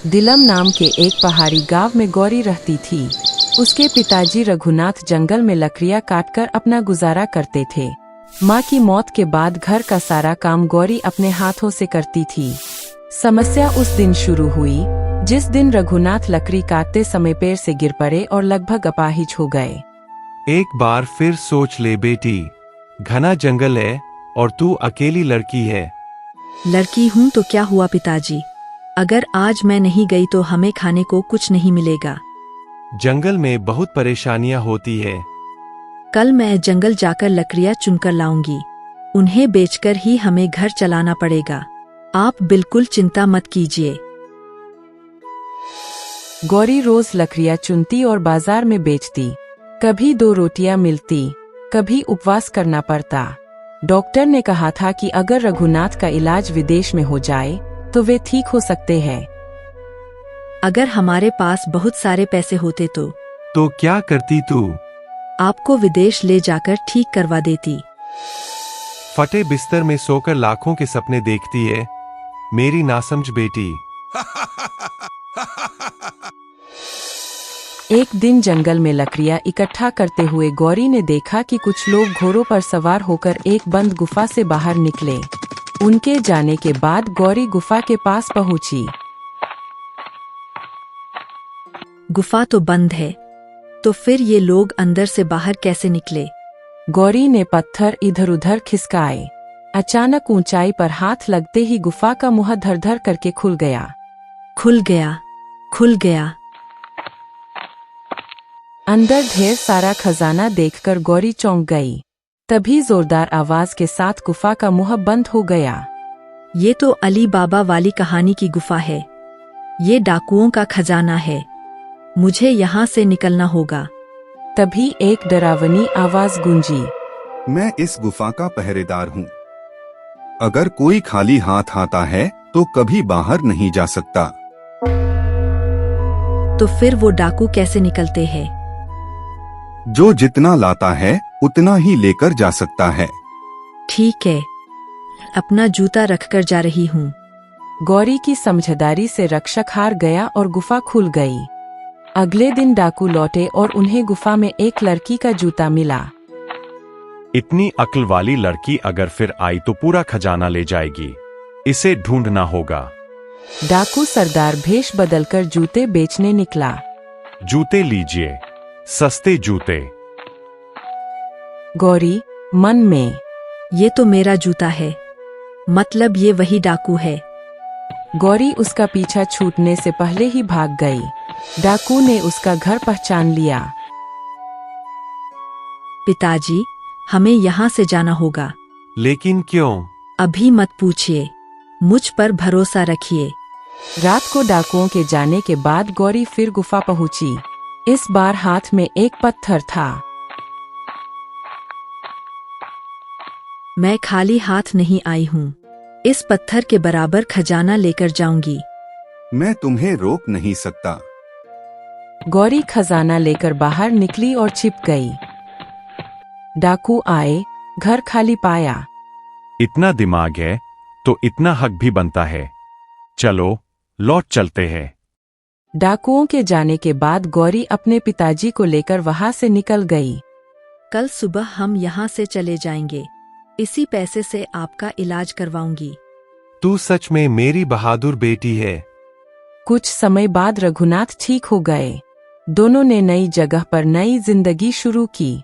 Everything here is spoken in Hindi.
दिलम नाम के एक पहाड़ी गांव में गौरी रहती थी। उसके पिताजी रघुनाथ जंगल में लकड़ियां काटकर अपना गुजारा करते थे। माँ की मौत के बाद घर का सारा काम गौरी अपने हाथों से करती थी। समस्या उस दिन शुरू हुई जिस दिन रघुनाथ लकड़ी काटते समय पैर से गिर पड़े और लगभग अपाहिज हो गए। एक बार फिर सोच ले बेटी, घना जंगल है और तू अकेली लड़की है। लड़की हूँ तो क्या हुआ पिताजी, अगर आज मैं नहीं गई तो हमें खाने को कुछ नहीं मिलेगा। जंगल में बहुत परेशानियां होती है। कल मैं जंगल जाकर लकड़ियाँ चुनकर लाऊंगी, उन्हें बेचकर ही हमें घर चलाना पड़ेगा। आप बिल्कुल चिंता मत कीजिए। गौरी रोज लकड़ियाँ चुनती और बाजार में बेचती। कभी 2 रोटियां मिलती, कभी उपवास करना पड़ता। डॉक्टर ने कहा था कि अगर रघुनाथ का इलाज विदेश में हो जाए तो वे ठीक हो सकते हैं। अगर हमारे पास बहुत सारे पैसे होते तो क्या करती तू? आपको विदेश ले जाकर ठीक करवा देती। फटे बिस्तर में सोकर लाखों के सपने देखती है मेरी नासमझ बेटी। एक दिन जंगल में लकड़ियां इकट्ठा करते हुए गौरी ने देखा कि कुछ लोग घोड़ों पर सवार होकर एक बंद गुफा से बाहर निकले। उनके जाने के बाद गौरी गुफा के पास पहुंची। गुफा तो बंद है, तो फिर ये लोग अंदर से बाहर कैसे निकले? गौरी ने पत्थर इधर-उधर खिसकाए। अचानक ऊंचाई पर हाथ लगते ही गुफा का मुंह धर-धर करके खुल गया। खुल गया, खुल गया। अंदर ढेर सारा खजाना देखकर गौरी चौंक गई। तभी जोरदार आवाज के साथ गुफा का मुंह बंद हो गया। ये तो अली बाबा वाली कहानी की गुफा है। ये डाकुओं का खजाना है। मुझे यहाँ से निकलना होगा। तभी एक डरावनी आवाज गूंजी। मैं इस गुफा का पहरेदार हूँ। अगर कोई खाली हाथ आता है तो कभी बाहर नहीं जा सकता। तो फिर वो डाकू कैसे निकलते हैं? जो जितना लाता है उतना ही लेकर जा सकता है। ठीक है, अपना जूता रखकर जा रही हूँ। गौरी की समझदारी से रक्षक हार गया और गुफा खुल गई। अगले दिन डाकू लौटे और उन्हें गुफा में एक लड़की का जूता मिला। इतनी अक्ल वाली लड़की अगर फिर आई तो पूरा खजाना ले जाएगी। इसे ढूंढना होगा। डाकू सरदार भेष बदलकर जूते बेचने निकला। जूते लीजिए, सस्ते जूते। गौरी मन में, ये तो मेरा जूता है, मतलब ये वही डाकू है। गौरी उसका पीछा छूटने से पहले ही भाग गई। डाकू ने उसका घर पहचान लिया। पिताजी, हमें यहाँ से जाना होगा। लेकिन क्यों? अभी मत पूछिए, मुझ पर भरोसा रखिए। रात को डाकुओं के जाने के बाद गौरी फिर गुफा पहुंची। इस बार हाथ में एक पत्थर था। मैं खाली हाथ नहीं आई हूँ। इस पत्थर के बराबर खजाना लेकर जाऊंगी। मैं तुम्हें रोक नहीं सकता। गौरी खजाना लेकर बाहर निकली और छिप गई। डाकू आए, घर खाली पाया। इतना दिमाग है तो इतना हक भी बनता है। चलो लौट चलते हैं। डाकुओं के जाने के बाद गौरी अपने पिताजी को लेकर वहां से निकल गई। कल सुबह हम यहाँ से चले जाएंगे। इसी पैसे से आपका इलाज करवाऊंगी। तू सच में मेरी बहादुर बेटी है। कुछ समय बाद रघुनाथ ठीक हो गए। दोनों ने नई जगह पर नई जिंदगी शुरू की।